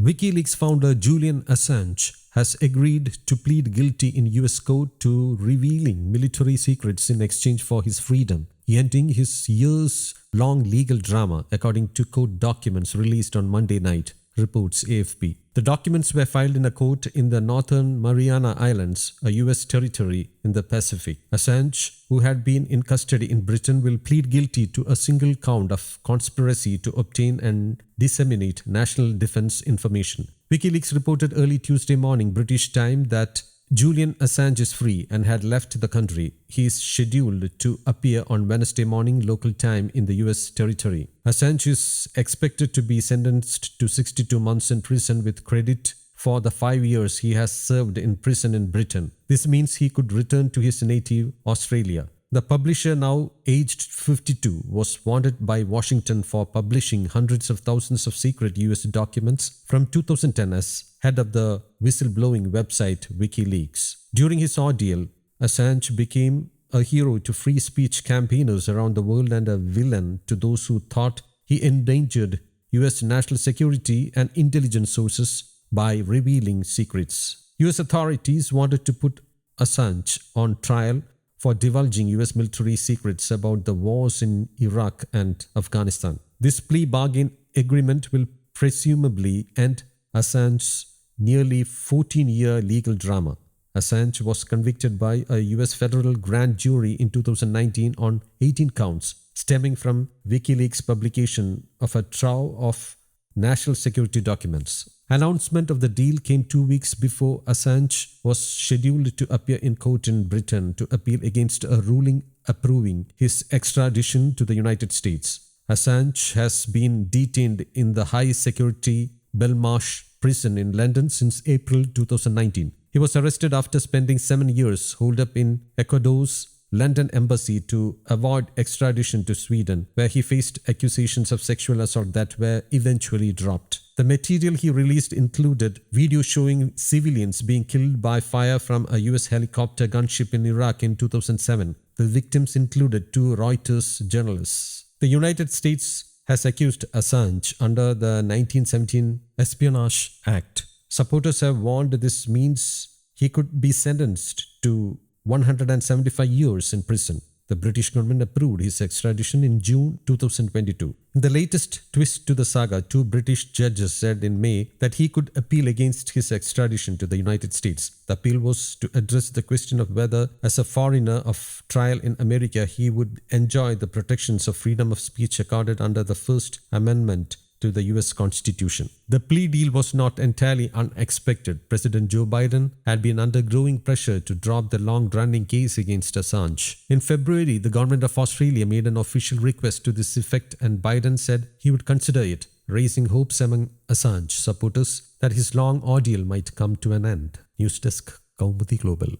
WikiLeaks founder Julian Assange has agreed to plead guilty in US court to revealing military secrets in exchange for his freedom, ending his years-long legal drama, according to court documents released on Monday night, reports AFP. The documents were filed in a court in the Northern Mariana Islands, a US territory in the Pacific. Assange, who had been in custody in Britain, will plead guilty to a single count of conspiracy to obtain and disseminate national defense information. WikiLeaks reported early Tuesday morning British time that Julian Assange is free and had left the country. He is scheduled to appear on Wednesday morning local time in the US territory. Assange is expected to be sentenced to 62 months in prison with credit for the 5 years he has served in prison in Britain. This means he could return to his native Australia. The publisher, now aged 52, was wanted by Washington for publishing hundreds of thousands of secret US documents from 2010 as head of the whistleblowing website WikiLeaks. During his ordeal, Assange became a hero to free speech campaigners around the world and a villain to those who thought he endangered US national security and intelligence sources by revealing secrets. US authorities wanted to put Assange on trial for divulging US military secrets about the wars in Iraq and Afghanistan. This plea bargain agreement will presumably end Assange's nearly 14-year legal drama. Assange was convicted by a US federal grand jury in 2019 on 18 counts, stemming from WikiLeaks' publication of a trove of national security documents. Announcement of the deal came 2 weeks before Assange was scheduled to appear in court in Britain to appeal against a ruling approving his extradition to the United States. Assange has been detained in the high-security Belmarsh prison in London since April 2019. He was arrested after spending 7 years holed up in Ecuador's London embassy to avoid extradition to Sweden, where he faced accusations of sexual assault that were eventually dropped. The material he released included video showing civilians being killed by fire from a US helicopter gunship in Iraq in 2007. The victims included 2 Reuters journalists. The United States has accused Assange under the 1917 Espionage Act. Supporters have warned this means he could be sentenced to 175 years in prison. The British government approved his extradition in June 2022. In the latest twist to the saga, 2 British judges said in May that he could appeal against his extradition to the United States. The appeal was to address the question of whether, as a foreigner of trial in America, he would enjoy the protections of freedom of speech accorded under the First Amendment to the US Constitution. The plea deal was not entirely unexpected. President Joe Biden had been under growing pressure to drop the long-running case against Assange. In February, the government of Australia made an official request to this effect, and Biden said he would consider it, raising hopes among Assange supporters that his long ordeal might come to an end. News Desk, Kaumudy Global.